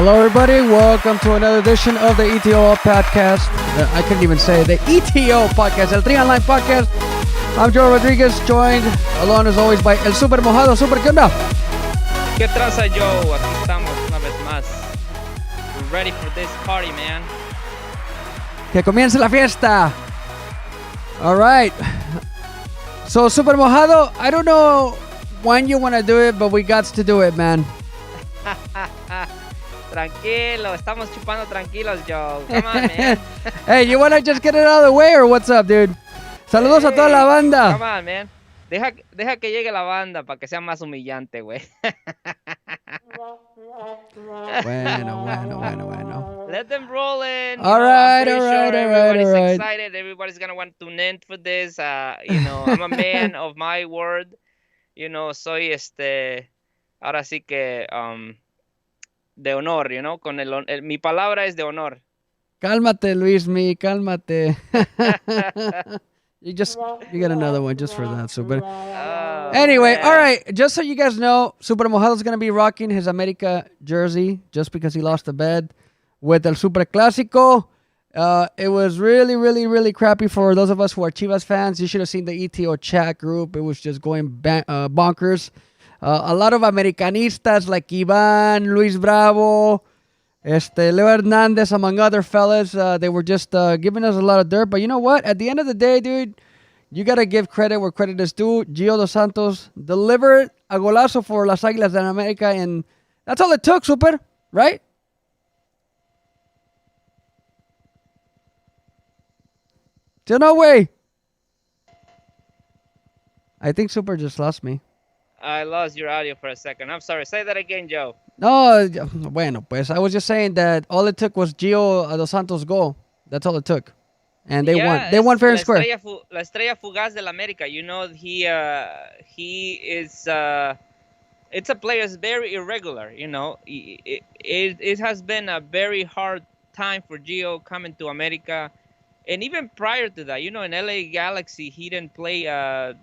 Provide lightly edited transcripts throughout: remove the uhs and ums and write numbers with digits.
Hello, everybody. Welcome to another edition of the Eto Podcast. I couldn't even say it. The Eto Podcast, el 3 Online Podcast. I'm Joe Rodriguez, joined along as always by el Super Mojado. Super, ¿qué onda? ¿Qué traza, Joe? Aquí estamos una vez más. We're ready for this party, man. Que comience la fiesta. All right. So, Super Mojado, I don't know when you want to do it, but we got to do it, man. Tranquilo, estamos chupando tranquilos, Joe. Come on, man. Hey, you want to just get it out of the way or what's up, dude? Saludos a toda la banda. Come on, man. Deja que llegue la banda para que sea más humillante, güey. Bueno. Let them roll in. All right. Everybody's excited. Everybody's going to want to tune in for this. I'm a man of my word. Soy ahora sí que de honor, con mi palabra es de honor. Cálmate, Luismi, cálmate. You get another one just for that, Super. Anyway, man. all right. Just so you guys know, Super Mojado's going to be rocking his America jersey just because he lost the bet with el Super Clasico. It was really, really, really crappy for those of us who are Chivas fans. You should have seen the ETO chat group. It was just going bonkers. A lot of Americanistas like Ivan, Luis Bravo, Leo Hernandez, among other fellas, they were just giving us a lot of dirt. But you know what? At the end of the day, dude, you got to give credit where credit is due. Gio Dos Santos delivered a golazo for Las Águilas de América, and that's all it took, Super, right? No way. I think Super just lost me. I lost your audio for a second. I'm sorry. Say that again, Joe. No, bueno, pues I was just saying that all it took was Gio Dos Santos' goal. That's all it took. And they won. They won fair and square. La estrella fugaz del América. He is it's a player that's very irregular, It has been a very hard time for Gio coming to America. And even prior to that, in LA Galaxy, he didn't play a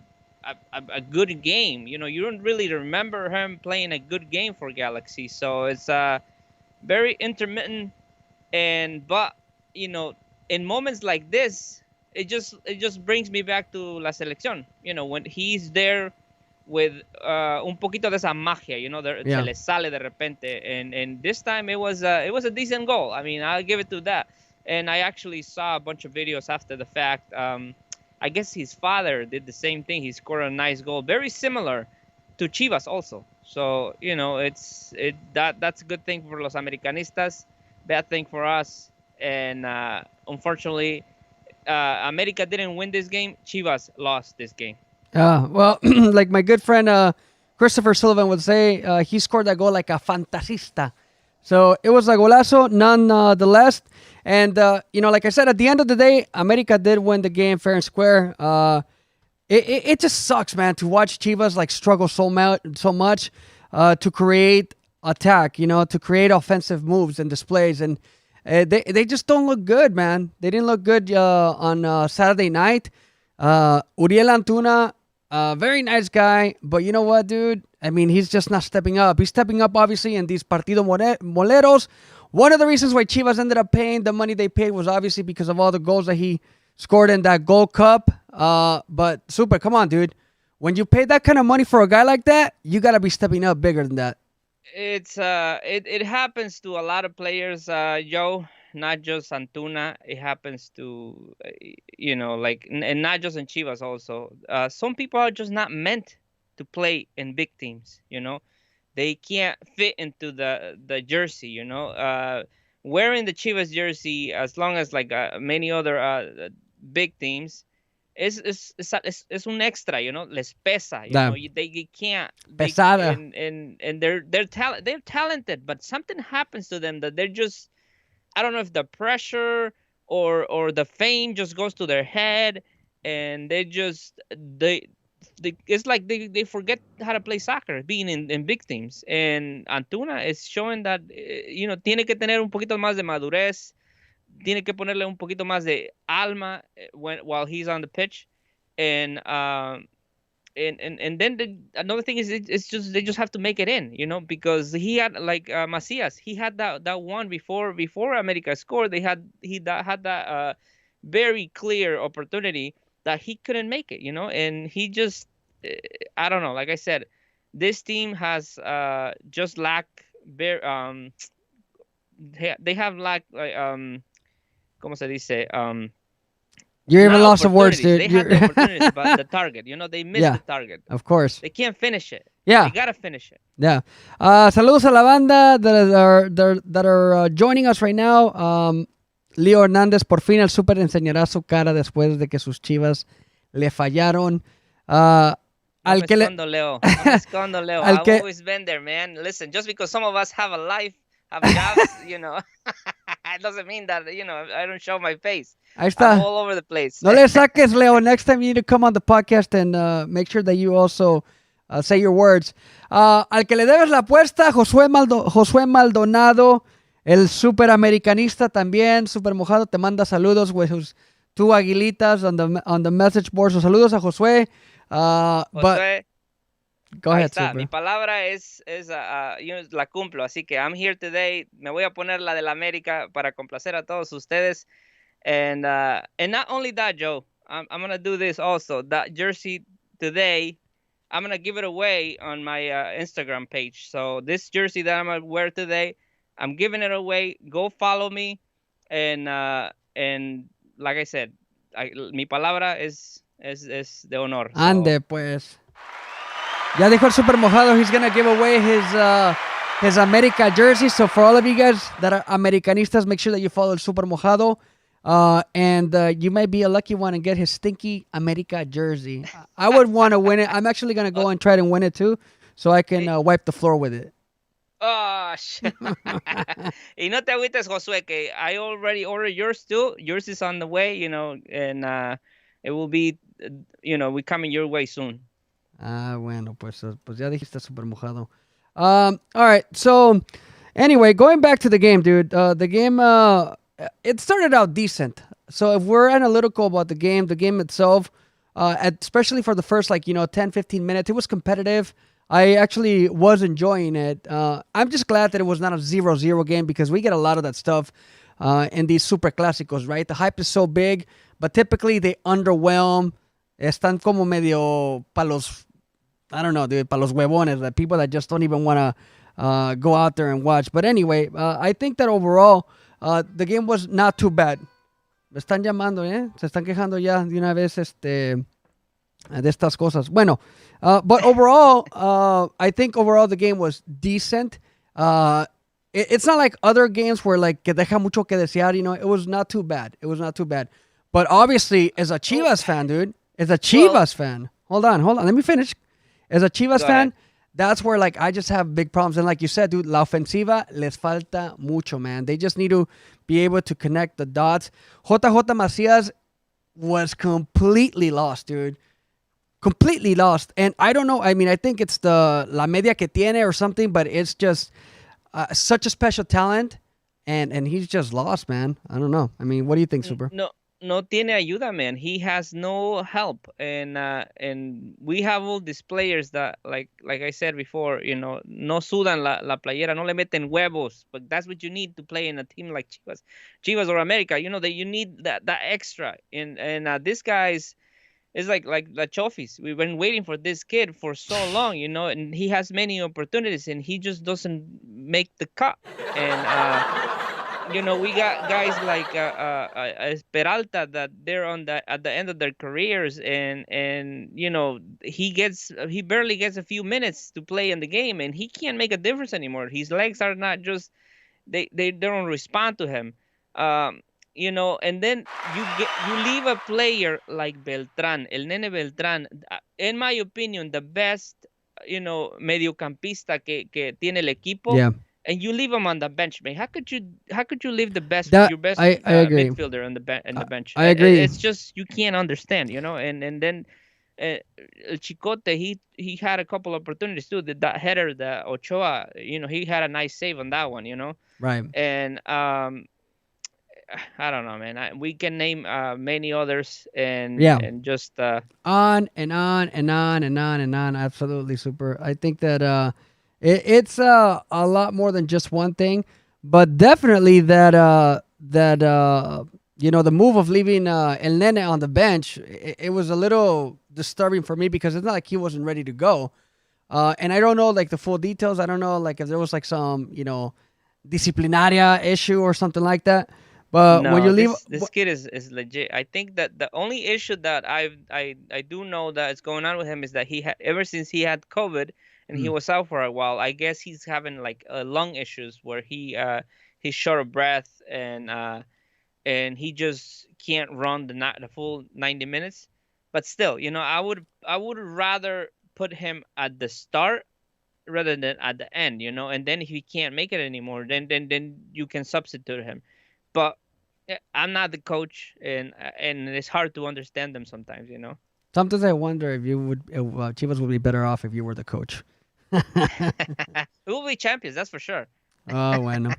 good game. You don't really remember him playing a good game for Galaxy. So it's very intermittent. But in moments like this, it just brings me back to la selección. When he's there with un poquito de esa magia, se le sale de repente. And this time it was a decent goal. I mean, I'll give it to that. And I actually saw a bunch of videos after the fact. I guess his father did the same thing. He scored a nice goal, very similar to Chivas also. So, that's a good thing for los Americanistas, bad thing for us. And unfortunately, America didn't win this game. Chivas lost this game. Well, like my good friend Christopher Sullivan would say, he scored that goal like a fantasista. So it was a golazo, nonetheless. And, like I said, at the end of the day, America did win the game fair and square. It just sucks, man, to watch Chivas struggle so much to create attack, to create offensive moves and displays. And they just don't look good, man. They didn't look good on Saturday night. Uriel Antuna, very nice guy. But you know what, dude? I mean, he's just not stepping up. He's stepping up, obviously, in these partido moleros. One of the reasons why Chivas ended up paying the money they paid was obviously because of all the goals that he scored in that Gold Cup. But Super, come on, dude. When you pay that kind of money for a guy like that, you got to be stepping up bigger than that. It happens to a lot of players, Joe, not just Antuna. It happens to, and not just in Chivas also. Some people are just not meant to play in big teams, They can't fit into the jersey, Wearing the Chivas jersey, as long as many other big teams, es un extra, Les pesa, They can't. Pesada. And they're talented, but something happens to them that they're just, I don't know if the pressure or the fame just goes to their head, and it's like they forget how to play soccer, being in big teams. And Antuna is showing that, tiene que tener un poquito más de madurez, tiene que ponerle un poquito más de alma while he's on the pitch. And and then another thing is it's just they just have to make it in, because he had like Macias, he had that one before America scored. Had that very clear opportunity that he couldn't make it, and he just I don't know. Like I said, this team has just lacked very they have lacked like ¿cómo se dice? You're even Not lost of words, opportunities. dude. They had the opportunities, but the target, they missed Yeah, the target. of course. They can't finish it. Yeah. They gotta finish it. Yeah. Saludos a la banda that are joining us right now. Leo Hernández, por fin el Super enseñará su cara después de que sus Chivas le fallaron. No Al me que le- escondo, Leo. No me escondo, Leo. Al I've que- always been there, man. Listen, just because some of us have a life, have jobs, it doesn't mean that, I don't show my face. Ahí está. I'm all over the place. No le saques, Leo. Next time you need to come on the podcast and make sure that you also say your words. Al que le debes la apuesta, Josué Maldonado, el super americanista también, super mojado, te manda saludos with sus two aguilitas on the message board. So saludos a Josué. But Josué, go ahí ahead, está. super. Mi palabra es la cumplo. Así que I'm here today. Me voy a poner la de la América para complacer a todos ustedes. And not only that, Joe, I'm gonna do this also. That jersey today, I'm gonna give it away on my Instagram page. So this jersey that I'm gonna wear today, I'm giving it away. Go follow me, and like I said, mi palabra es de honor. So, Ande, pues. Ya dijo el super mojado, he's gonna give away his America jersey. So for all of you guys that are Americanistas, make sure that you follow el super mojado. And you might be a lucky one and get his stinky America jersey. I would want to win it. I'm actually going to go and try to win it too, so I can wipe the floor with it. Oh, shit. Y no te agüites, Josué, que I already ordered yours too. Yours is on the way, and it will be, we coming your way soon. Bueno, pues ya dijiste super mojado. All right, so anyway, going back to the game, dude. The game, it started out decent. So if we're analytical about the game itself, especially for the first 10, 15 minutes, it was competitive. I actually was enjoying it. I'm just glad that it was not a 0-0 game because we get a lot of that stuff in these super clásicos, right? The hype is so big, but typically they underwhelm. Están como medio I don't know, dude, pa los huevones, the people that just don't even want to go out there and watch. But anyway, I think that overall, the game was not too bad. Me están llamando, ¿eh? Se están quejando ya de una vez de estas cosas. Bueno, but overall, I think overall the game was decent. It's not like other games where que deja mucho que desear, it was not too bad. It was not too bad. But obviously, as a Chivas fan, dude, as a Chivas fan, hold on, let me finish. As a Chivas fan, that's where I just have big problems. And like you said, dude, la ofensiva les falta mucho, man. They just need to be able to connect the dots. JJ Macías was completely lost, dude. Completely lost. And I don't know. I mean, I think it's the la media que tiene or something, but it's just such a special talent. And he's just lost, man. I don't know. I mean, what do you think, Super? No tiene ayuda, man. He has no help, and we have all these players that, like I said before, no sudan la playera, no le meten huevos, but that's what you need to play in a team like Chivas or America. That you need that extra, and this guy's is like the Chofis. We've been waiting for this kid for so long, and he has many opportunities, and he just doesn't make the cut, and. We got guys like Peralta that they're at the end of their careers, and he barely gets a few minutes to play in the game, and he can't make a difference anymore. His legs are not just they don't respond to him, and then you leave a player like Beltrán, El Nene Beltrán, in my opinion, the best mediocampista que tiene el equipo. Yeah. And you leave him on the bench, man. How could you leave your best I agree. midfielder on the bench? I agree. It's just you can't understand, And then El Chicote, he had a couple opportunities too. That header, the Ochoa, he had a nice save on that one, Right. And I don't know, man. We can name many others, and Yeah. just On and on and on and on and on. Absolutely super. I think that it's a lot more than just one thing, but definitely that the move of leaving El Nene on the bench, it was a little disturbing for me because it's not like he wasn't ready to go. And I don't know like the full details. I don't know like if there was like some disciplinaria issue or something like that. But when no, you leave, this kid is legit. I think that the only issue that I do know that is going on with him is that he had ever since he had COVID and he Mm, was out for a while. I guess he's having like lung issues where he's short of breath and he just can't run the full 90 minutes. But still, I would rather put him at the start rather than at the end, and then if he can't make it anymore, then you can substitute him. But I'm not the coach, and it's hard to understand them sometimes. sometimes I wonder if Chivas would be better off if you were the coach. We will be champions, that's for sure. Ah, bueno.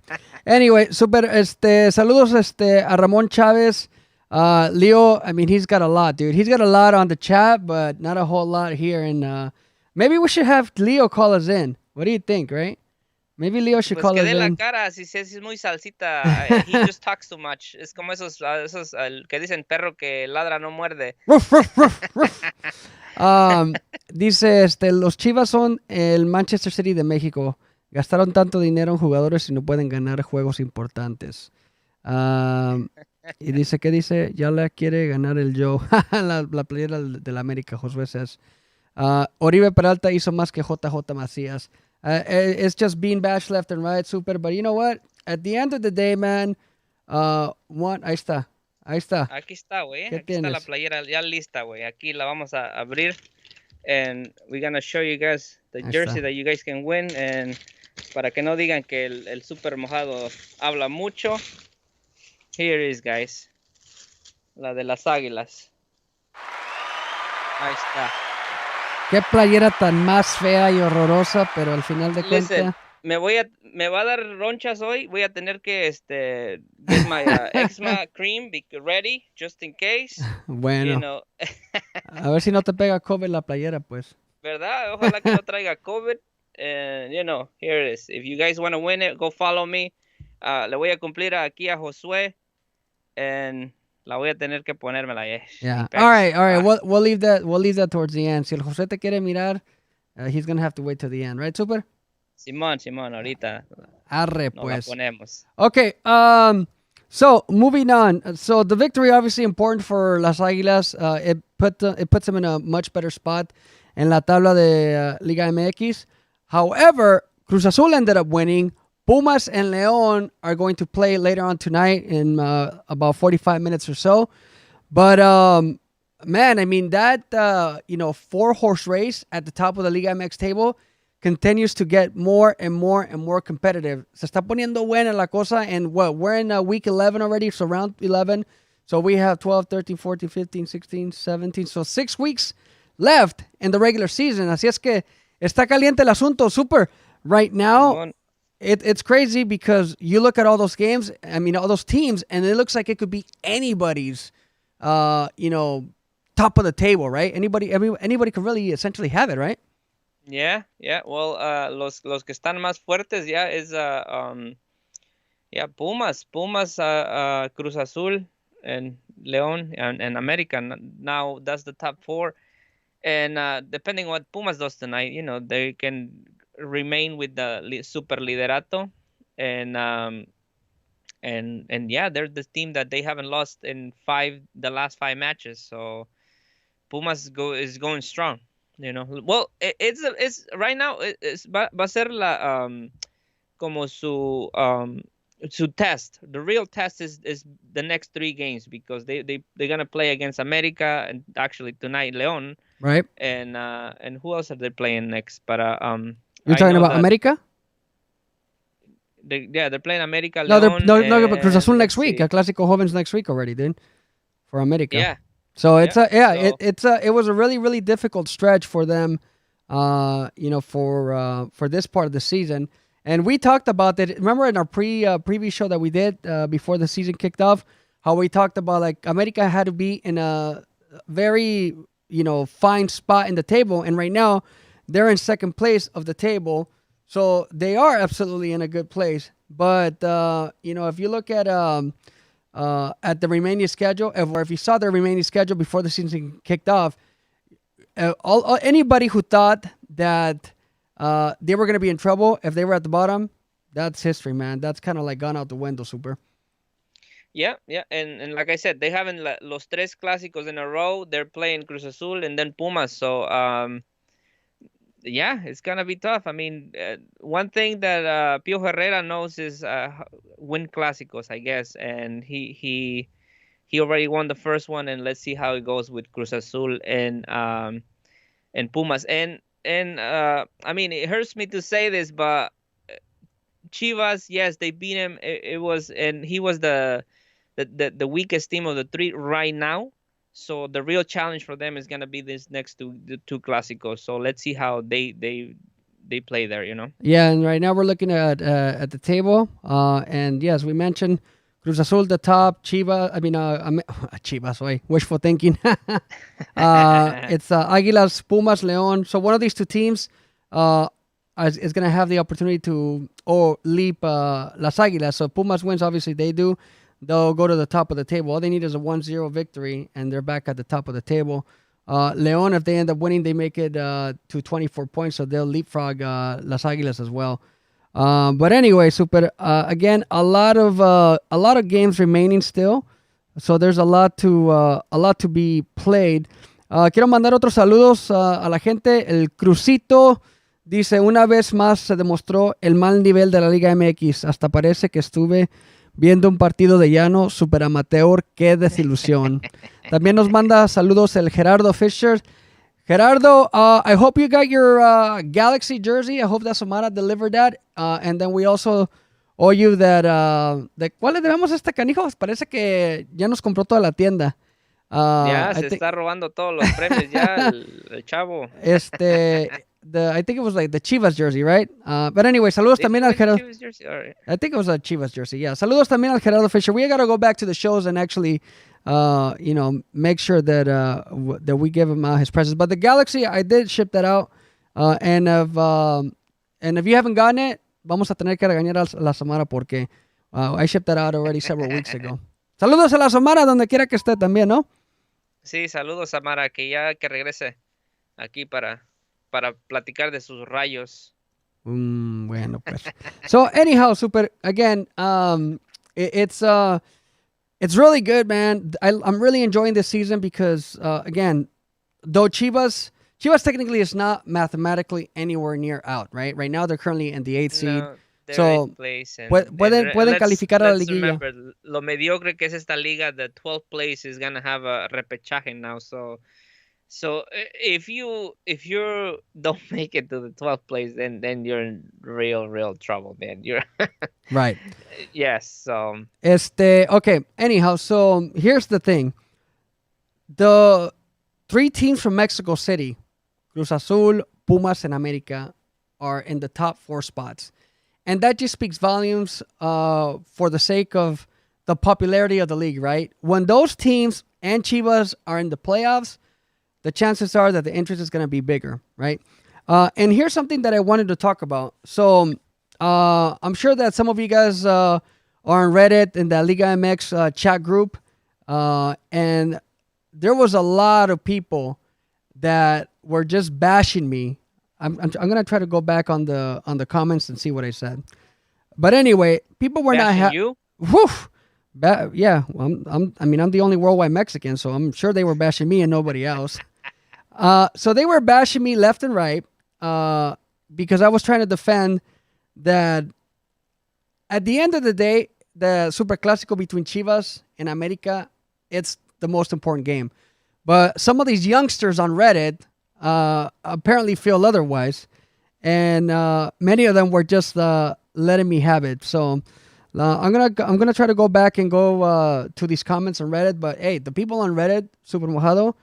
Anyway, super, saludos, a Ramón Chávez. Leo, I mean, he's got a lot, dude. He's got a lot on the chat, but not a whole lot here. And maybe we should have Leo call us in. What do you think, right? Maybe Leo should Pues call que us dé la in. cara, si es muy salsita, he just talks too much. Es como esos que dicen perro que ladra no muerde. Ruff, ruff, ruff, ruff. Dice, los Chivas son el Manchester City de México. Gastaron tanto dinero en jugadores y no pueden ganar juegos importantes. Y dice, ¿qué dice? Ya la quiere ganar el Joe. la playera de la América, Josué says. Oribe Peralta hizo más que JJ Macías. It's just being bashed left and right, super. But you know what? At the end of the day, man, ahí está. Ahí está. Aquí está, güey. ¿Qué Aquí está la tienes? playera ya lista, güey. Aquí la vamos a abrir. And we're gonna show you guys the Ahí jersey está. that you guys can win. And para que no digan que el super mojado habla mucho. Here is, guys. La de las águilas. Ahí está. Qué playera tan más fea y horrorosa, pero al final de Listen, cuentas. me va a dar ronchas hoy. Voy a tener que get my eczema cream ready just in case. Bueno, a ver si no te pega COVID la playera, pues. ¿Verdad? Ojalá que no traiga COVID. And here it is. If you guys want to win it, go follow me. Le voy a cumplir aquí a Josué and la voy a tener que ponérmela. Yeah. All right. We'll leave that towards the end. Si el José te quiere mirar, he's gonna have to wait till the end, right, super? Simón, ahorita Arre, nos la pues. ponemos. Okay. So moving on. So the victory obviously important for Las Águilas. It puts them in a much better spot en la tabla de Liga MX. However, Cruz Azul ended up winning. Pumas and León are going to play later on tonight in about 45 minutes or so. But man, I mean that 4-horse race at the top of the Liga MX table continues to get more and more and more competitive. Se está poniendo buena la cosa, and we're in week 11 already, so round 11. So we have 12, 13, 14, 15, 16, 17. So 6 weeks left in the regular season. Así es que está caliente el asunto, super. Right now, Simón. it's crazy because you look at all those games, I mean, all those teams, and it looks like it could be anybody's, top of the table, right? Anybody could really essentially have it, right? Yeah. Well, los que están más fuertes ya es Pumas, Cruz Azul, and León and America. Now that's the top 4. And depending what Pumas does tonight, they can remain with the super liderato, and yeah, they're the team that they haven't lost in the last 5 matches. So Pumas is going strong. Well, it's right now. Va a ser como su test. The real test is the next 3 games because they're gonna play against America and actually tonight León. Right. And who else are they playing next? But You're talking about America? They're playing America. No, León, but Cruz Azul and next let's week. see. Clásico Jóvenes next week already, dude, for America. Yeah. So it's Yeah, it was a really, really difficult stretch for them, for this part of the season. And we talked about it. Remember in our preview show that we did before the season kicked off, how we talked about like America had to be in a very fine spot in the table, and right now they're in second place of the table, so they are absolutely in a good place. But if you look at the remaining schedule, or if you saw the remaining schedule before the season kicked off, anybody who thought that they were going to be in trouble if they were at the bottom, that's history, man. That's kind of like gone out the window, Super. Yeah, and like I said, they haven't los tres clásicos in a row. They're playing Cruz Azul and then Pumas, so yeah, it's gonna be tough. I mean, one thing that Pio Herrera knows is win clásicos, I guess, and he already won the first one, and let's see how it goes with Cruz Azul and Pumas. And I mean, it hurts me to say this, but Chivas, yes, they beat him. He was the weakest team of the three right now. So the real challenge for them is gonna be this next the two clásicos. So let's see how they play there. Yeah, and right now we're looking at the table, and yes, we mentioned Cruz Azul the top, Chivas. I mean, Chivas. Sorry, wishful thinking. It's Águilas, Pumas, León. So one of these two teams is going to have the opportunity to leap Las Águilas. So Pumas wins, obviously they do. They'll go to the top of the table. All they need is a 1-0 victory, and they're back at the top of the table. León, if they end up winning, they make it to 24 points, so they'll leapfrog Las Águilas as well. But anyway, Super. Again, a lot of games remaining still, so there's a lot to be played. Quiero mandar otros saludos a la gente. El Crucito dice, una vez más se demostró el mal nivel de la Liga MX. Hasta parece que estuve viendo un partido de llano super amateur. Qué desilusión. También nos manda saludos el Gerardo Fisher. Gerardo, I hope you got your Galaxy jersey. I hope that Samara delivered that. And then we also owe you that... ¿De cuál le debemos a este canijo? Parece que ya nos compró toda la tienda. Ya, se está robando todos los premios ya el chavo. I think it was like the Chivas jersey, right? But anyway, saludos también al Gerardo. Right. I think it was a Chivas jersey. Yeah, saludos también al Gerardo Fisher. We got to go back to the shows and actually, make sure that that we give him his presents. But the Galaxy, I did ship that out, and if you haven't gotten it, vamos a tener que regañar a la Samara porque I shipped that out already several weeks ago. Saludos a la Samara donde quiera que esté también, ¿no? Sí, saludos a Samara, que ya que regrese aquí para platicar de sus rayos. Bueno, pues. So anyhow, Super, again, it's really good, man. I'm really enjoying this season because, again, though Chivas technically is not mathematically anywhere near out, right? Right now they're currently in the 8th seed. So, pueden calificar a la liguilla. Remember, lo mediocre que es esta liga, the 12th place is going to have a repechaje now. So if you don't make it to the 12th place, then you're in real trouble, man. You're right. Yes. So okay. Anyhow, so here's the thing: the 3 teams from Mexico City, Cruz Azul, Pumas, and America, are in the top 4 spots, and that just speaks volumes for the sake of the popularity of the league, right? When those teams and Chivas are in the playoffs, the chances are that the interest is going to be bigger, right? And here's something that I wanted to talk about. So I'm sure that some of you guys are on Reddit in the Liga MX chat group, and there was a lot of people that were just bashing me. I'm going to try to go back on the comments and see what I said. But anyway, people were bashing not you. Woof. Yeah, I'm the only worldwide Mexican, so I'm sure they were bashing me and nobody else. So they were bashing me left and right because I was trying to defend that at the end of the day, the Super Clasico between Chivas and America, it's the most important game. But some of these youngsters on Reddit apparently feel otherwise, and many of them were just letting me have it. So I'm gonna try to go back and go to these comments on Reddit. But hey, the people on Reddit, Super Mojado,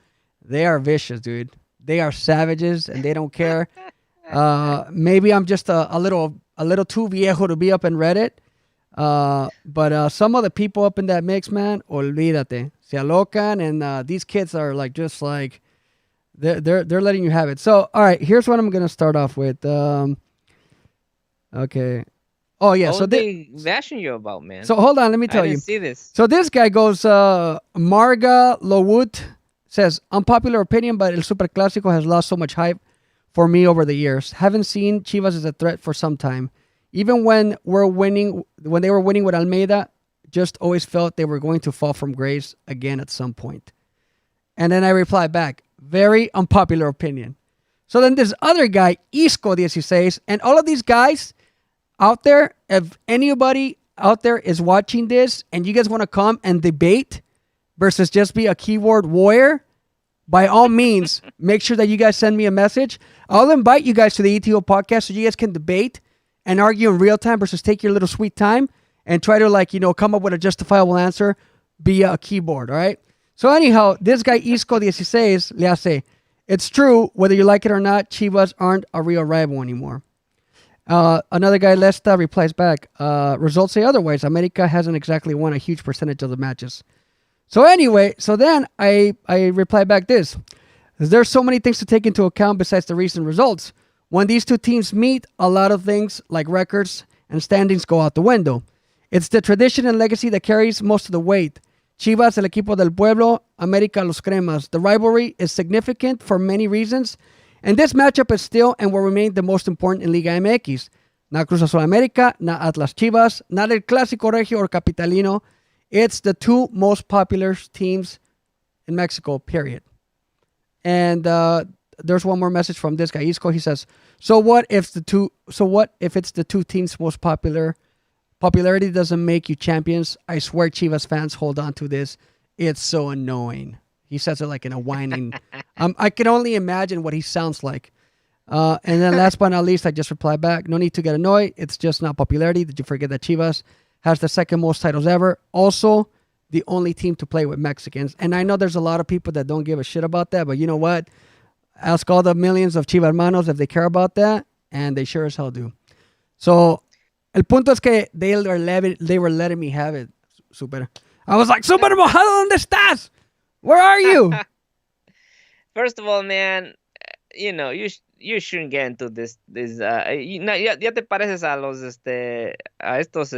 they are vicious, dude. They are savages, and they don't care. Maybe I'm just a little too viejo to be up in Reddit. But some of the people up in that mix, man, olvídate, se alocan, and these kids are like just like they're letting you have it. So, all right, here's what I'm gonna start off with. Okay. Oh yeah. What So were they bashing you about, man? so hold on, let me I tell didn't you. see this. So this guy goes, Marga Lowut says, unpopular opinion, but El Super Clásico has lost so much hype for me over the years. Haven't seen Chivas as a threat for some time. Even when they were winning with Almeida, just always felt they were going to fall from grace again at some point. And then I reply back, very unpopular opinion. So then this other guy, Isco 16, and all of these guys out there, if anybody out there is watching this and you guys want to come and debate versus just be a keyboard warrior, by all means, make sure that you guys send me a message. I'll invite you guys to the Eto Podcast so you guys can debate and argue in real time versus take your little sweet time and try to come up with a justifiable answer via a keyboard, all right? So anyhow, this guy Isco 16 le hace, it's true, whether you like it or not, Chivas aren't a real rival anymore. Another guy, Lesta, replies back, results say otherwise. America hasn't exactly won a huge percentage of the matches. So anyway, so then I reply back this. There's so many things to take into account besides the recent results. When these two teams meet, a lot of things like records and standings go out the window. It's the tradition and legacy that carries most of the weight. Chivas, el equipo del pueblo, América, los cremas. The rivalry is significant for many reasons, and this matchup is still and will remain the most important in Liga MX. Not Cruz Azul América, not Atlas Chivas, not El Clásico Regio or Capitalino. It's the two most popular teams in Mexico, period. And there's one more message from this guy, Isco. He says, so what if it's the two teams most popular? Popularity doesn't make you champions. I swear Chivas fans hold on to this. It's so annoying. He says it like in a whining. I can only imagine what he sounds like. And then last but not least, I just reply back, no need to get annoyed. It's just not popularity. Did you forget that Chivas has the second most titles ever? Also, the only team to play with Mexicans. And I know there's a lot of people that don't give a shit about that, but you know what? Ask all the millions of Chivas hermanos if they care about that, and they sure as hell do. So, el punto es que they were letting me have it, Super. I was like, Super Mojado, ¿dónde estás? Where are you? First of all, man, you shouldn't get into this ya te pareces a los a estos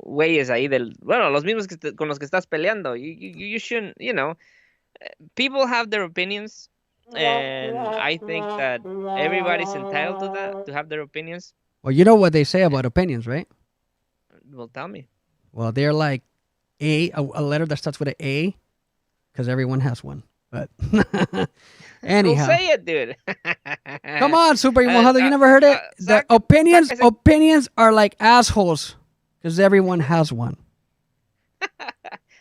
güeyes ahí los mismos con los que estás peleando. You shouldn't, people have their opinions, and I think that everybody's entitled to that, to have their opinions. Well, you know what they say about opinions, right? Well, tell me. Well, they're like a letter that starts with an A, because everyone has one. But anyhow, Well, say it, dude. Come on, Super Mojado. You never heard it? The opinions are like assholes, because everyone has one.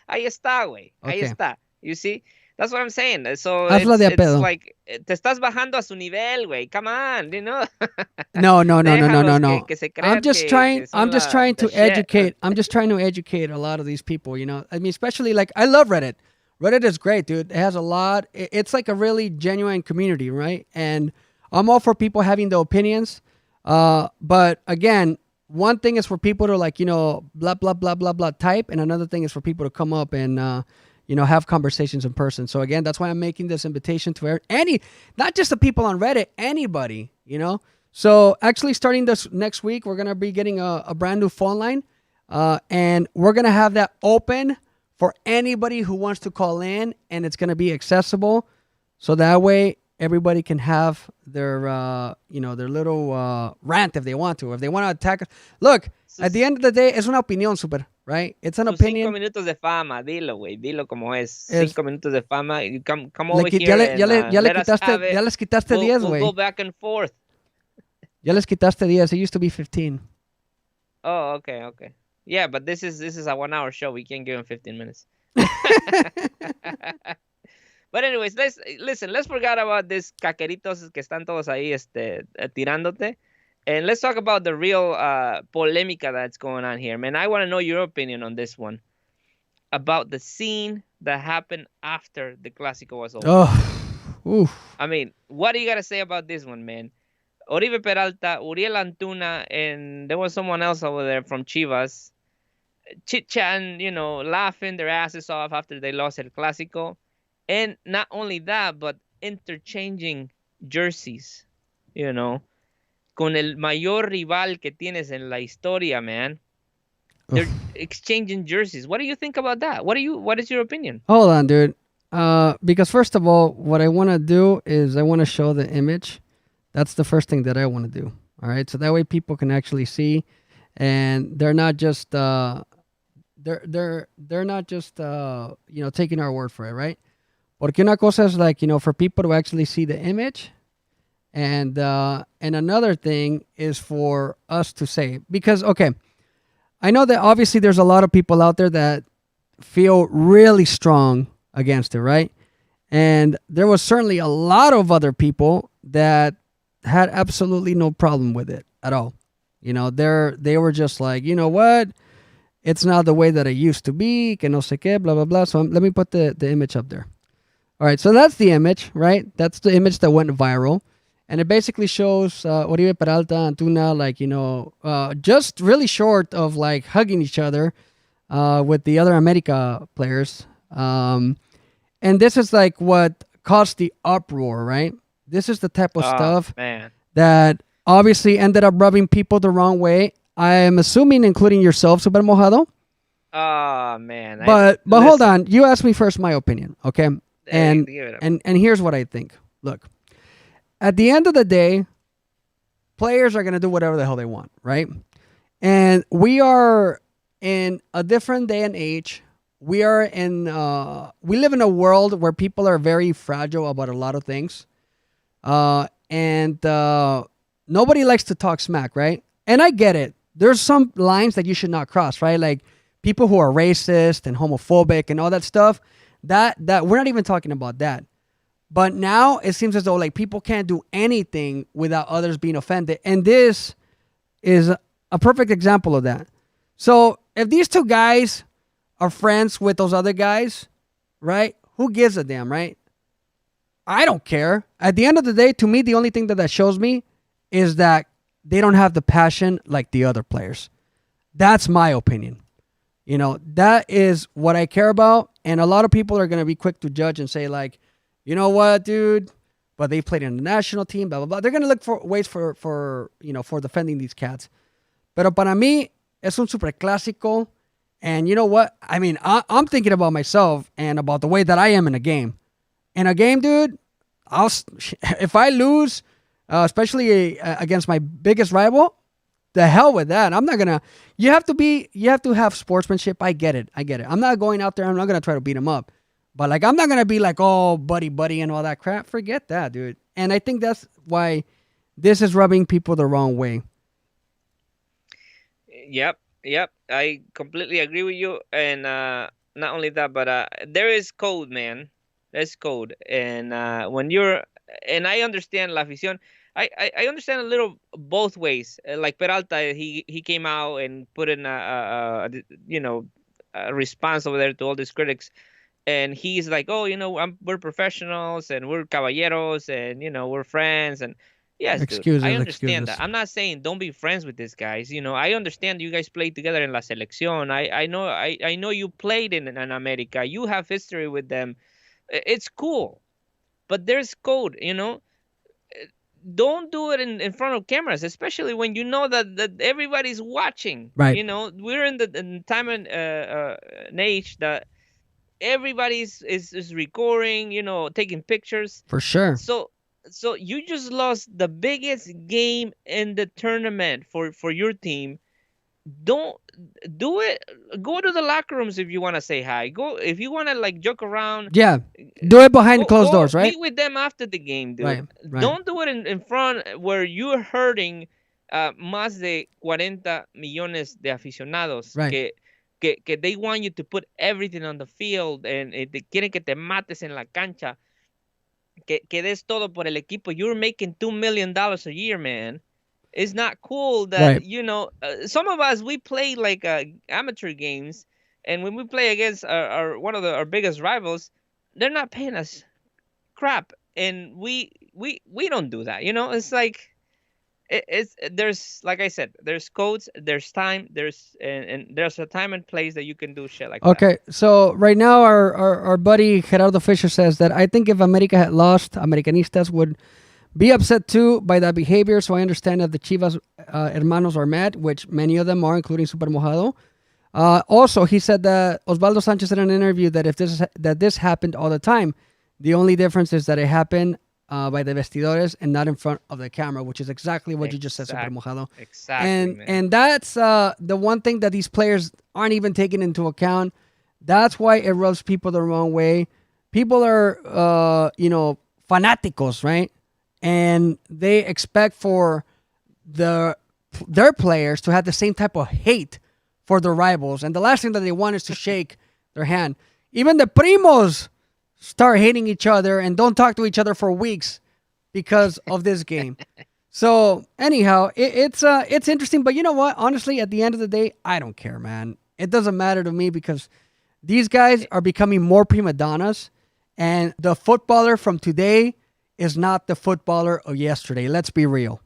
Ahí está, güey. Ahí Okay. está. You see? That's what I'm saying. So Hazlo de a it's pedo. like te estás bajando a su nivel, güey. Come on, No. Déjalos que se crean I'm just que trying. son I'm just la- trying to the shit. educate. I'm just trying to educate a lot of these people. I mean, especially like I love Reddit. Reddit is great, dude. It has a lot. It's like a really genuine community, right? And I'm all for people having their opinions. But again, one thing is for people to blah blah blah blah blah type, and another thing is for people to come up and have conversations in person. So again, that's why I'm making this invitation to not just the people on Reddit, anybody. So actually, starting this next week, we're gonna be getting a brand new phone line, and we're gonna have that open for anybody who wants to call in, and it's gonna be accessible, so that way everybody can have their their little rant if they want to. If they want to attack us, look. At the end of the day, es una opinión, Super, right? It's an Tus opinion. 5 minutos de fama, dilo, güey. Dilo como es. 5 minutos de fama. You come over here Ya let us have it. les quitaste 10, We'll güey. go back and forth. Ya les quitaste 10. It used to be 15. Oh, okay. Yeah, but this is a 1-hour show. We can't give him 15 minutes. But anyways, let's forget about these caqueritos que están todos ahí tirándote. And let's talk about the real polémica that's going on here, man. I want to know your opinion on this one. About the scene that happened after the Clasico was over. Oh, oof. I mean, what do you got to say about this one, man? Oribe Peralta, Uriel Antuna, and there was someone else over there from Chivas, chit-chatting, laughing their asses off after they lost El Clasico. And not only that, but interchanging jerseys, you know, con el mayor rival que tienes en la historia, man. They're Oof. exchanging jerseys. What do you think about that? What is your opinion? Hold on, dude. Because first of all, what I want to do is I want to show the image. That's the first thing that I want to do. All right, so that way people can actually see, and they're not just they're not just taking our word for it, right? Porque una cosa is like for people to actually see the image, and another thing is for us to say, because okay, I know that obviously there's a lot of people out there that feel really strong against it, right? And there was certainly a lot of other people that had absolutely no problem with it at all. They were just like, you know what? It's not the way that it used to be, que no sé qué, blah, blah, blah. So let me put the image up there. All right, so that's the image, right? That's the image that went viral. And it basically shows Oribe Peralta, Antuna, like, just really short of like hugging each other with the other America players. And this is like what caused the uproar, right? This is the type of stuff man. that obviously ended up rubbing people the wrong way. I'm assuming, including yourself, Super Mojado. Oh man. But hold on. You asked me first my opinion, okay? And here's what I think. Look, at the end of the day, players are gonna do whatever the hell they want, right? And we are in a different day and age. We live in a world where people are very fragile about a lot of things. And nobody likes to talk smack, right? And I get it. There's some lines that you should not cross, right? Like people who are racist and homophobic and all that stuff. That we're not even talking about that. But now it seems as though like people can't do anything without others being offended. And this is a perfect example of that. So if these two guys are friends with those other guys, right? Who gives a damn, right? I don't care. At the end of the day, to me, the only thing that shows me is that they don't have the passion like the other players. That's my opinion. That is what I care about. And a lot of people are going to be quick to judge and say like, you know what, dude? But they played in the national team, blah, blah, blah. They're going to look for ways for defending these cats. Pero para mí, es un super clásico. And you know what? I mean, I'm thinking about myself and about the way that I am in a game. In a game, dude, if I lose, especially against my biggest rival, the hell with that. I'm not gonna. You have to have sportsmanship. I get it. I'm not going out there. I'm not gonna try to beat him up. But like, I'm not gonna be like, oh, buddy, and all that crap. Forget that, dude. And I think that's why this is rubbing people the wrong way. Yep. I completely agree with you. And not only that, but there is code, man. There's code. And when you're, and I understand La Afición. I understand a little both ways. Like Peralta, he came out and put in a response over there to all these critics. And he's like, oh, we're professionals and we're caballeros and, we're friends. And yes, dude, I understand that. I'm not saying don't be friends with these guys. I understand you guys played together in La Selección. I know you played in America. You have history with them. It's cool. But there's code, Don't do it in front of cameras, especially when you know that everybody's watching. Right. We're in the time and an age that everybody's is recording, taking pictures. For sure. So you just lost the biggest game in the tournament for your team. Don't do it. Go to the locker rooms if you want to say hi. Go if you want to like joke around. Yeah, do it behind closed doors, right? Meet with them after the game, dude. Right. Don't do it in front where you're hurting más de 40 millones de aficionados. Right. Que they want you to put everything on the field and te quieren que te mates en la cancha. Que des todo por el equipo. You're making $2 million a year, man. It's not cool that, right. Some of us, we play like amateur games. And when we play against one of our biggest rivals, they're not paying us crap. And we don't do that. It's like, it's there's like I said, there's codes, there's time, and there's a time and place that you can do shit like that. Okay, so right now our buddy Gerardo Fisher says that I think if America had lost, Americanistas would be upset too by that behavior. So I understand that the Chivas hermanos are mad, which many of them are, including Super Mojado. Also, he said that Osvaldo Sanchez in an interview that if this happened all the time, the only difference is that it happened by the vestidores and not in front of the camera, which is exactly what you just said, Super Mojado. Exactly, And man. and that's the one thing that these players aren't even taking into account. That's why it rubs people the wrong way. People are, fanáticos, right? And they expect for their players to have the same type of hate for their rivals. And the last thing that they want is to shake their hand. Even the primos start hating each other and don't talk to each other for weeks because of this game. So anyhow, it's interesting. But you know what? Honestly, at the end of the day, I don't care, man. It doesn't matter to me because these guys are becoming more prima donnas. And the footballer from today is not the footballer of yesterday. Let's be real.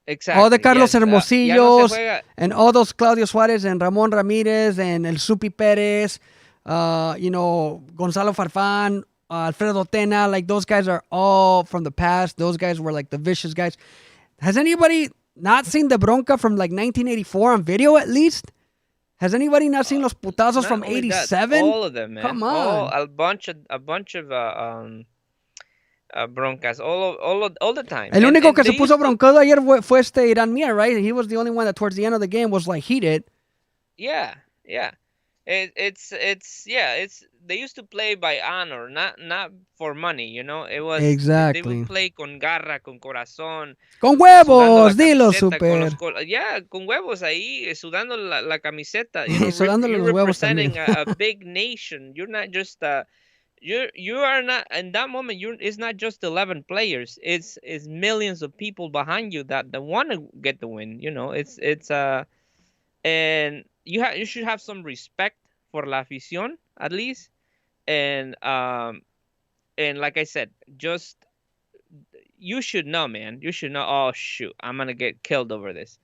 Exactly. All the Carlos yes. Ya no Hermosillos se juega. and all those Claudio Suarez and Ramon Ramirez and El Supi Perez, Gonzalo Farfán, Alfredo Tena, like those guys are all from the past. Those guys were like the vicious guys. Has anybody not seen the Bronca from like 1984 on video at least? Has anybody not seen los putazos Not from only that, 87? all of them, man. Come on. A bunch of broncas, all the time. El único que they se puso used to- broncado ayer fue Irán Mier, right? He was the only one that towards the end of the game was like heated. Yeah. It's they used to play by honor, not for money. It was They Exactly. would play con garra, con corazón, Con sudando la huevos, dilo, camiseta, super. con huevos ahí, sudando la camiseta. Y sudándole You're los huevos representing también. a big nation. You're not just you are not in that moment. It's not just 11 players. It's millions of people behind you that want to get the win. It's and you should have some respect for la afición at least, and like I said, just you should know, man. You should know. Oh shoot, I'm gonna get killed over this.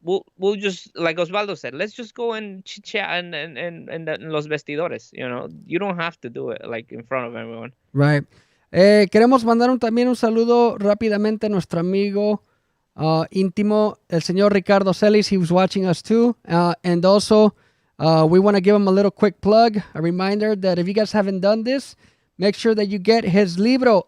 We'll just, like Osvaldo said, let's just go and chit chat and los vestidores. You don't have to do it like in front of everyone. Right. Queremos mandar también un saludo rápidamente a nuestro amigo íntimo, el señor Ricardo Celis. He was watching us too. And also, we want to give him a little quick plug, a reminder that if you guys haven't done this, make sure that you get his libro,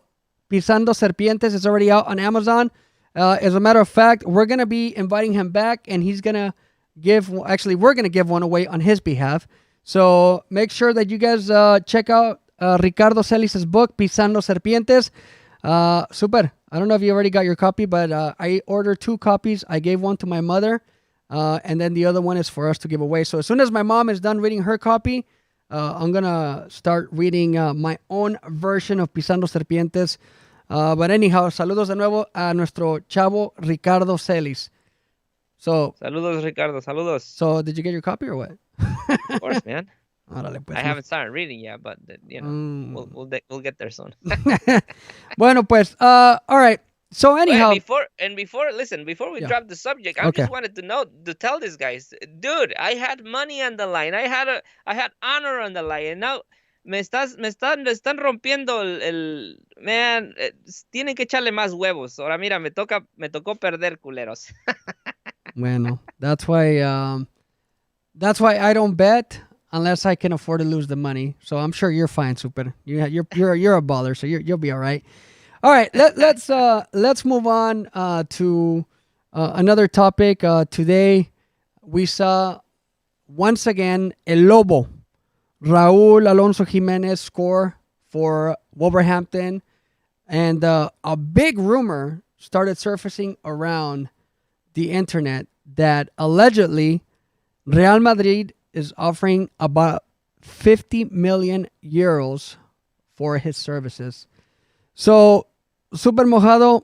Pisando Serpientes. It's already out on Amazon. As a matter of fact, we're going to be inviting him back, and he's going to we're going to give one away on his behalf. So make sure that you guys check out Ricardo Celis' book, Pisando Serpientes. Super. I don't know if you already got your copy, but I ordered 2 copies. I gave one to my mother, and then the other one is for us to give away. So as soon as my mom is done reading her copy, I'm going to start reading my own version of Pisando Serpientes. But anyhow, saludos de nuevo a nuestro chavo Ricardo Celis. So, saludos, Ricardo. Saludos. So, did you get your copy or what? Of course, man. Órale, pues, I haven't started reading yet, but we'll get there soon. Bueno, pues, all right. So anyhow, before we drop the subject, I just wanted to tell these guys, dude, I had money on the line. I had honor on the line, and now me están rompiendo el man. Tienen que echarle más huevos. Ahora mira, me tocó perder, culeros. Bueno, that's why I don't bet unless I can afford to lose the money. So I'm sure you're fine, Super. You're a baller, so you'll be all right. All right, let's move on to another topic. Today we saw once again El Lobo, Raul Alonso Jimenez score for Wolverhampton, and a big rumor started surfacing around the internet that allegedly Real Madrid is offering about 50 million euros for his services. So, Super Mojado,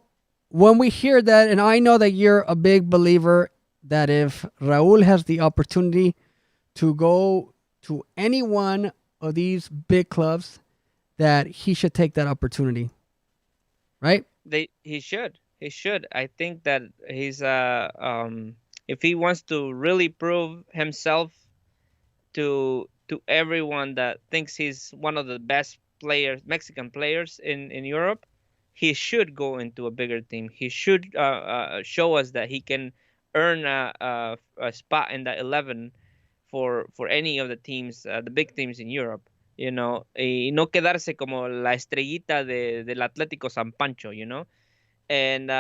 when we hear that, and I know that you're a big believer that if Raul has the opportunity to go to any one of these big clubs, that he should take that opportunity, right? He should. He should. I think that he's if he wants to really prove himself to everyone that thinks he's one of the best players, Mexican players in Europe, he should go into a bigger team. He should show us that he can earn a spot in the 11 for any of the teams, the big teams in Europe. Y no quedarse como la estrellita del Atlético San Pancho. And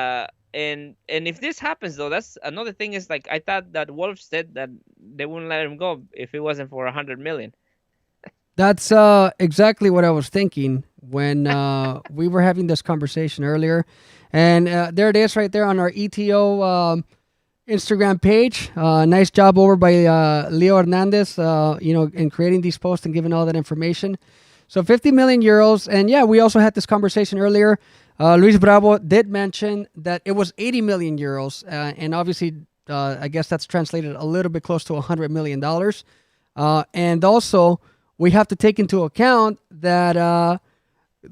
and if this happens though, that's another thing. Is like I thought that Wolves said that they wouldn't let him go if it wasn't for 100 million. That's exactly what I was thinking when we were having this conversation earlier. And there it is right there on our ETO Instagram page. Nice job over by Leo Hernandez, in creating these posts and giving all that information. So 50 million euros. And yeah, we also had this conversation earlier. Luis Bravo did mention that it was 80 million euros. And obviously, I guess that's translated a little bit close to $100 million. And also, we have to take into account that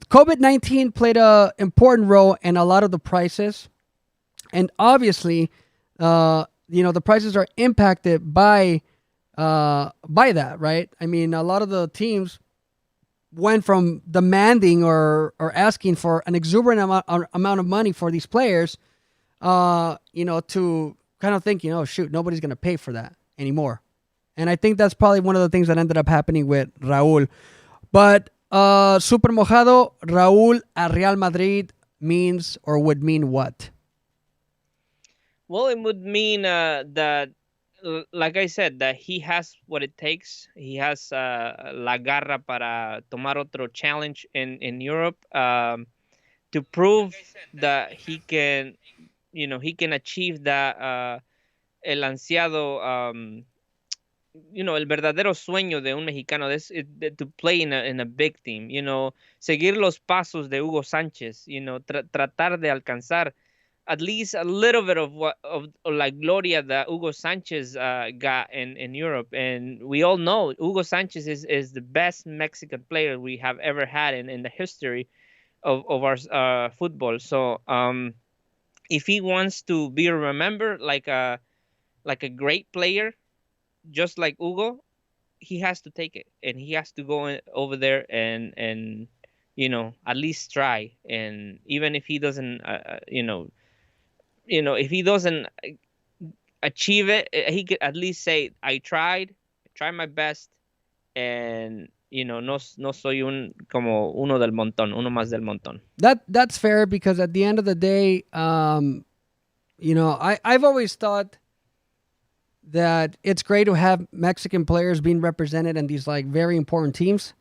COVID-19 played an important role in a lot of the prices. And obviously, the prices are impacted by that, right? I mean, a lot of the teams went from demanding or asking for an exuberant amount of money for these players, to kind of think, shoot, nobody's going to pay for that anymore. And I think that's probably one of the things that ended up happening with Raul. But Super Mojado, Raul at Real Madrid means or would mean what? Well, it would mean that, like I said, that he has what it takes. He has la garra para tomar otro challenge in Europe, to prove that he can, he can achieve that el ansiado, el verdadero sueño de un mexicano to play in a big team. Seguir los pasos de Hugo Sánchez. Tratar de alcanzar at least a little bit of la gloria that Hugo Sanchez got in Europe. And we all know Hugo Sanchez is the best Mexican player we have ever had in the history of our football. So if he wants to be remembered like a great player, just like Hugo, he has to take it, and he has to go over there and at least try. And even if he doesn't if he doesn't achieve it, he could at least say, I tried my best, and no soy como uno del montón, uno más del montón. That's fair, because at the end of the day, I've always thought that it's great to have Mexican players being represented in these like very important teams,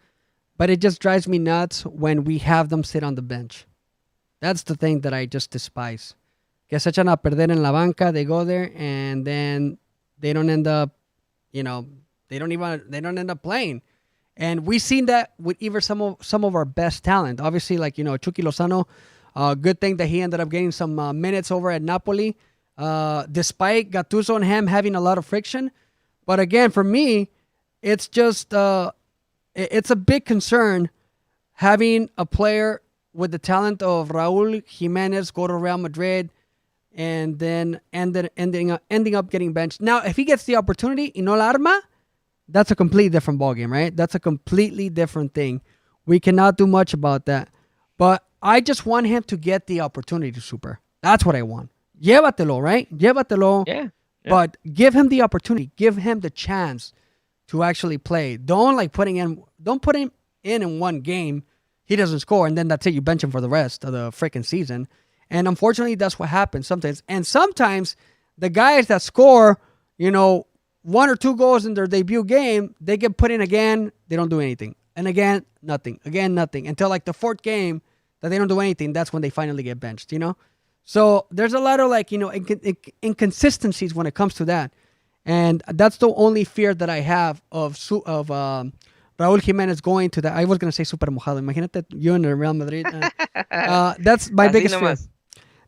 but it just drives me nuts when we have them sit on the bench. That's the thing that I just despise. Que se echan a perder en la banca, they go there and then they don't end up, they don't end up playing. And we've seen that with even some of our best talent. Obviously, like, Chucky Lozano, good thing that he ended up getting some minutes over at Napoli, despite Gattuso and him having a lot of friction. But again, for me, it's just, it's a big concern having a player with the talent of Raul Jimenez go to Real Madrid and then ending up getting benched. Now, if he gets the opportunity y no la arma, that's a completely different ballgame, right? That's a completely different thing. We cannot do much about that. But I just want him to get the opportunity, Super. That's what I want. Llévatelo, right? Llévatelo. Yeah. But give him the opportunity. Give him the chance to actually play. Don't put him in one game. He doesn't score, and then that's it. You bench him for the rest of the freaking season. And unfortunately, that's what happens sometimes. And sometimes the guys that score, one or two goals in their debut game, they get put in again. They don't do anything. And again, nothing. Again, nothing. Until like the fourth game that they don't do anything, that's when they finally get benched, So there's a lot of inconsistencies when it comes to that. And that's the only fear that I have of Raul Jimenez going to that. I was going to say Super Mojado. Imagínate you in Real Madrid. That's my biggest fear.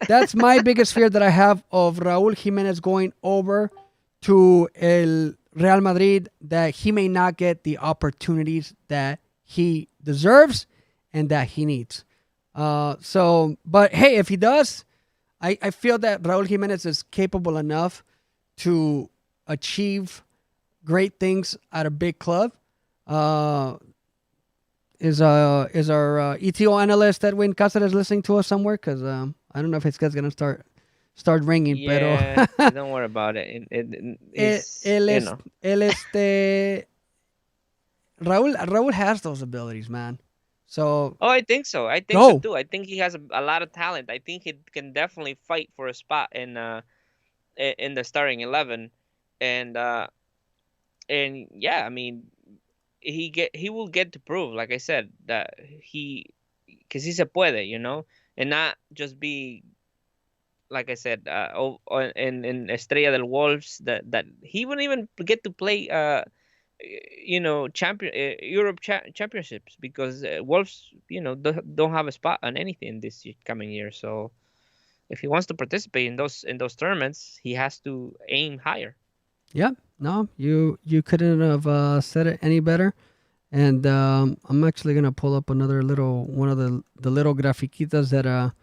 That's my biggest fear that I have of Raul Jimenez going over to El Real Madrid, that he may not get the opportunities that he deserves and that he needs. But hey, if he does, I feel that Raul Jimenez is capable enough to achieve great things at a big club. Uh, is our ETO analyst Edwin Cáceres listening to us somewhere? Because I don't know if his guy's gonna start ringing. Pero Yeah, don't worry about it. It's, él you es know. él Raul has those abilities, man. So Oh, I think so. I think so go. too. I think he has a lot of talent. I think he can definitely fight for a spot in the starting 11, and yeah, I mean, he will get to prove, like I said, that que sí se puede, and not just be, like I said, in Estrella del Wolves, that he wouldn't even get to play Europe championships, because Wolves, don't have a spot on anything this coming year. So if he wants to participate in those tournaments, he has to aim higher. Yep. No, you couldn't have said it any better. And I'm actually gonna pull up another little one of the little grafiquitas that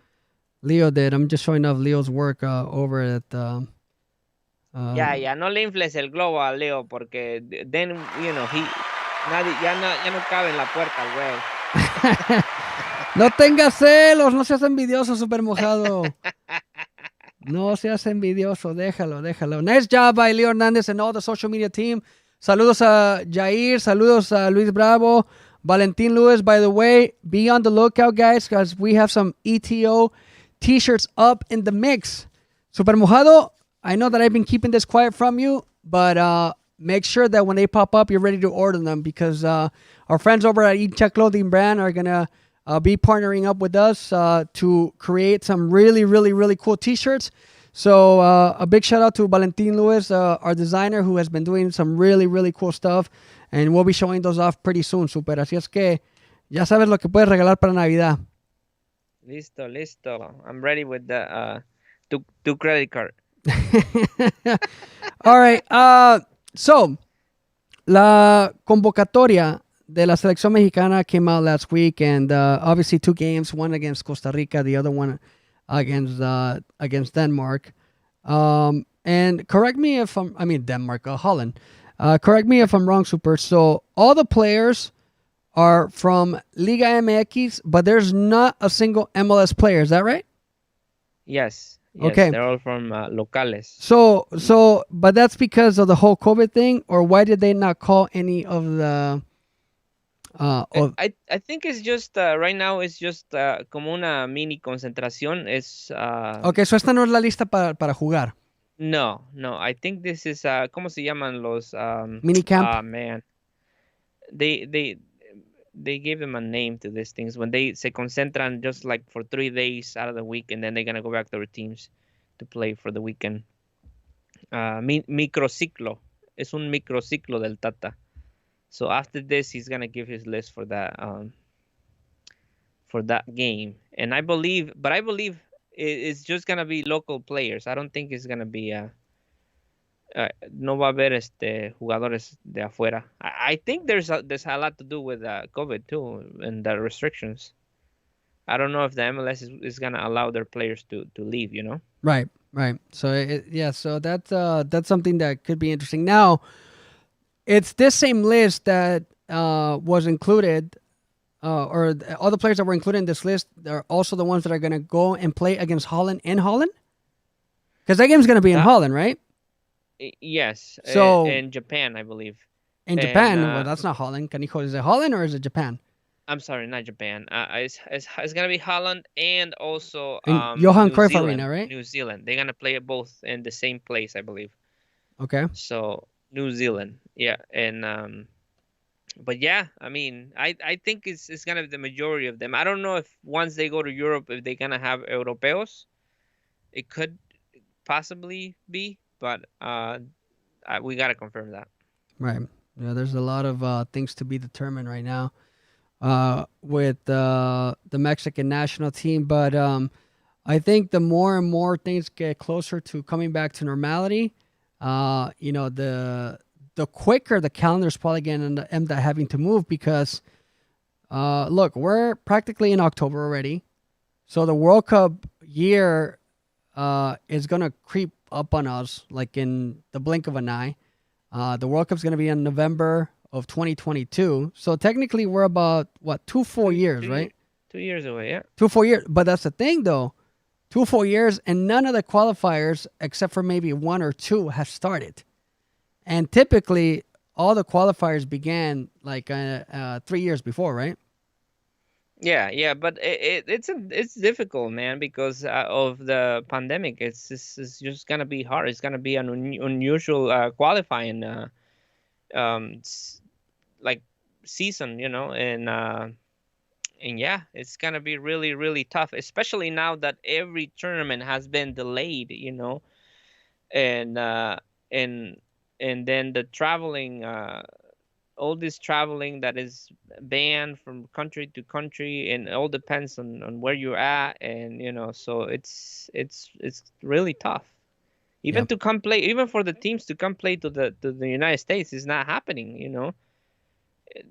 Leo did. I'm just showing off Leo's work over at Ya, um, ya, no le infles el globo a Leo, porque then, nadie, ya no cabe en la puerta el güey. No tengas celos, no seas envidioso, super mojado. No seas envidioso, déjalo. Nice job by Leo Hernández and all the social media team. Saludos a Jair, saludos a Luis Bravo, Valentin Lewis. By the way, be on the lookout, guys, because we have some ETO t-shirts up in the mix. Super Mojado, I know that I've been keeping this quiet from you, but make sure that when they pop up, you're ready to order them, because our friends over at Incha Clothing Brand are going to be partnering up with us to create some really, really, really cool t-shirts. So a big shout out to Valentin Lewis, our designer, who has been doing some really, really cool stuff. And we'll be showing those off pretty soon, super. Así es que ya sabes lo que puedes regalar para Navidad. Listo. I'm ready with the two credit card. All right. So, la convocatoria de la selección mexicana came out last week, and obviously 2 games, one against Costa Rica, the other one against Denmark. And correct me if Denmark, Holland. Correct me if I'm wrong, Super. So all the players are from Liga MX, but there's not a single MLS player. Is that right? Yes, Okay. they're all from locales. So, but that's because of the whole COVID thing, or why did they not call any of the? I think it's just right now it's just como una mini concentración. Okay, so esta no es la lista para jugar. No, I think this is ¿cómo se llaman los Mini camp? Man, they gave them a name to these things when they se concentran just like for 3 days out of the week, and then they're gonna go back to their teams to play for the weekend. Microciclo, es un microciclo del Tata. So after this, he's gonna give his list for that game, and I believe it's just gonna be local players. I don't think it's gonna be no va a haber jugadores de afuera. I think there's a lot to do with COVID too, and the restrictions. I don't know if the MLS is gonna allow their players to leave. Right. So so that's something that could be interesting. Now, it's this same list that was included, or all the players that were included in this list are also the ones that are going to go and play against Holland in Holland? Because that game's going to be in Holland, right? Yes. So in Japan, I believe. In Japan? Well, that's not Holland. Canijo, is it Holland or is it Japan? I'm sorry, not Japan. It's going to be Holland and also Johan Cruyff Arena, right? New Zealand. They're going to play both in the same place, I believe. Okay. So New Zealand, yeah, and but yeah, I mean, I think it's gonna be the majority of them. I don't know if once they go to Europe, if they're gonna have Europeos. It could possibly be, but we gotta confirm that. Right. Yeah, there's a lot of things to be determined right now with the Mexican national team, but I think the more and more things get closer to coming back to normality, the quicker the calendar is probably going to end up having to move, because look, we're practically in October already. So the World Cup year is gonna creep up on us like in the blink of an eye. The World Cup's gonna be in November of 2022. So technically, we're about 2 4 years, right? 2 years away, yeah. 2 4 years. But that's the thing, though. 2 4 years, and none of the qualifiers, except for maybe one or two, have started. And typically, all the qualifiers began like 3 years before, right? Yeah, but it's difficult, man, because of the pandemic. It's just gonna be hard. It's gonna be an unusual qualifying like season, and yeah, it's gonna be really really tough, especially now that every tournament has been delayed, and and then the traveling. All this traveling that is banned from country to country, and it all depends on where you're at, and so it's really tough. Even Yep. to come play, even for the teams to come play to the United States is not happening.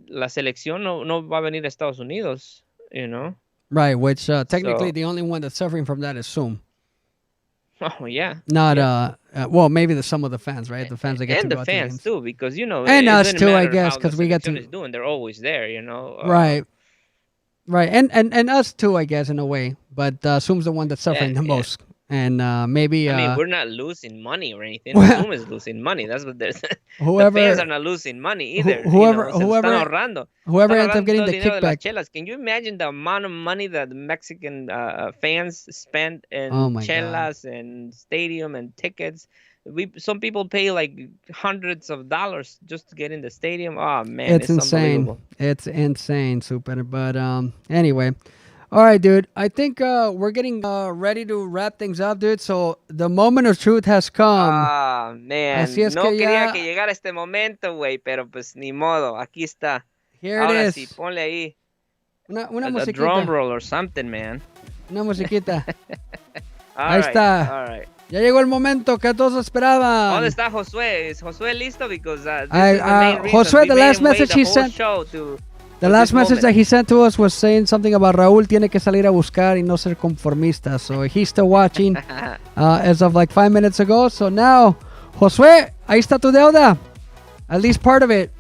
La selección no va a venir a Estados Unidos. Right, which technically So, the only one that's suffering from that is Zoom. oh yeah, Not well, maybe some of the fans, right? The fans that get and to the go out to the fans games. too, because And it us doesn't too, I matter guess, how the 'cause we get selección to- is doing. They're always there. Right. Right, and us too, I guess, in a way. But Zoom's the one that's suffering the Yeah. most, and maybe I mean, we're not losing money or anything. Well- Zoom is losing money. That's what there's. The whoever fans are not losing money either. whoever- se lo whoever- están ahorrando. whoever Están ends up ahorrando getting todo the el dinero de las kickback. chelas. Can you imagine the amount of money that the Mexican fans spend in Oh my chelas and stadium and tickets? Some people pay like hundreds of dollars just to get in the stadium. Oh man, It's insane. unbelievable. It's insane, super. But anyway, all right, dude. I think we're getting ready to wrap things up, dude. So the moment of truth has come. Ah, man. Así es No que quería ya- que llegara este momento, güey, pero pues ni modo. Aquí está. Here it Ahora is. sí, ponle ahí Una a musiquita. drum roll or something, man. Una musiquita. All Ahí right, está. all right. Ya llegó el momento que todos esperaban. ¿Dónde está Josué? ¿Es Josué listo? Because this I- is the main reason. Josué, We the made last him wait message the he whole sent- show to- The for last this message that moment. he sent to us was saying something about Raul tiene que salir a buscar y no ser conformista. So he's still watching as of like 5 minutes ago. So now, Josué, ahí está tu deuda. At least part of it.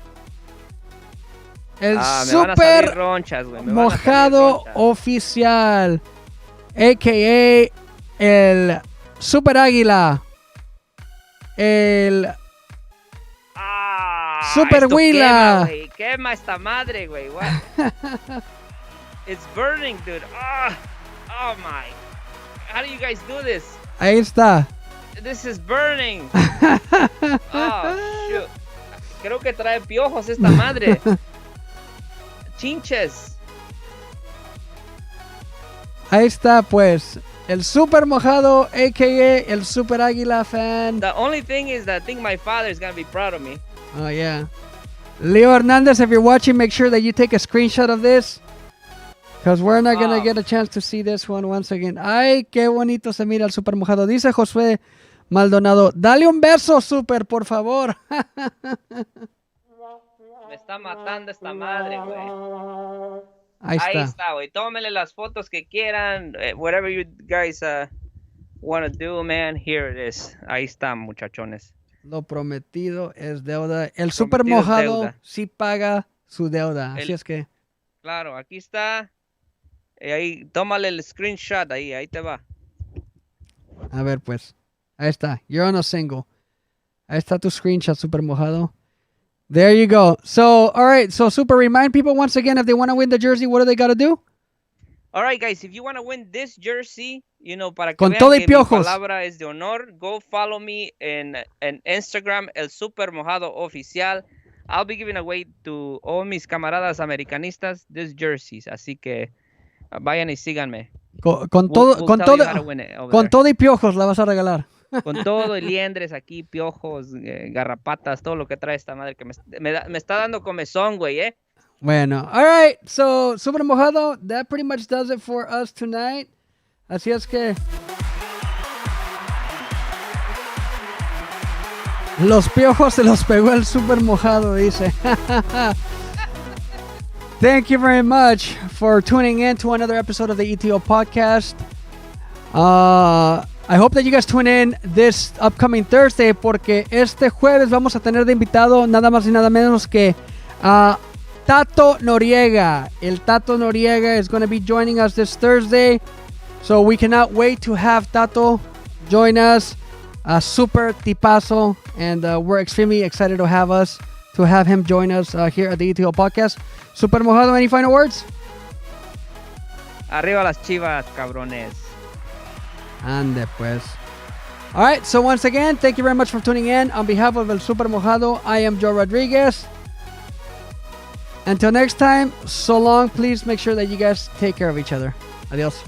El Me van a super salir ronchas, güey. Me van a salir mojado ronchas. oficial, a.k.a. el Super Águila, el Ah, Super esto Huila. Quema, güey. Quema esta madre, güey. What? It's burning, dude. Oh my. How do you guys do this? ahí está. This is burning. Oh, shoot. Creo que trae piojos esta madre. Chinches. Ahí está, pues. El super mojado, a.k.a. el Super Águila fan. The only thing is that I think my father is gonna be proud of me. Oh, yeah. Leo Hernandez, if you're watching, make sure that you take a screenshot of this. Because we're not going to Oh. get a chance to see this one once again. Ay, qué bonito se mira el super mojado. Dice Josué Maldonado, dale un beso, super, por favor. Me está matando esta madre, güey. Ahí Ahí está. está, güey. Tómenle las fotos que quieran. Whatever you guys want to do, man. Here it is. Ahí está, muchachones. Lo prometido es deuda. El super Prometido es mojado deuda. sí paga su deuda. Así El- es que, Claro, aquí está. Ahí, tómale el screenshot ahí te va. a ver, pues. Ahí está. You're on a single. Ahí está tu screenshot, super mojado. There you go. So, all right. So, super, remind people once again, if they want to win the jersey, what do they got to do? All right, guys, if you want to win this jersey, para que Con vean todo y que mi piojos. palabra es de honor, go follow me in Instagram, el Super Mojado Oficial. I'll be giving away to all mis camaradas americanistas these jerseys, así que vayan y síganme. Con todo, We'll con tell you todo, how to win it over con there. todo y piojos la vas a regalar. Con todo, y liendres aquí, piojos, garrapatas, todo lo que trae esta madre que me está dando comezón, güey, Bueno, all right. So, super mojado, that pretty much does it for us tonight. Así es que los piojos se los pegó el super mojado, dice. Thank you very much for tuning in to another episode of the ETO Podcast. I hope that you guys tune in this upcoming Thursday, porque este jueves vamos a tener de invitado nada más y nada menos que Tato Noriega. El Tato Noriega is going to be joining us this Thursday. So we cannot wait to have Tato join us. Super tipazo. And we're extremely excited to have him join us here at the Eto Podcast. Super Mojado, any final words? Arriba las Chivas, cabrones. Ande pues. Alright, so once again, thank you very much for tuning in. On behalf of El Super Mojado, I am Joe Rodriguez. Until next time, so long. Please make sure that you guys take care of each other. Adios.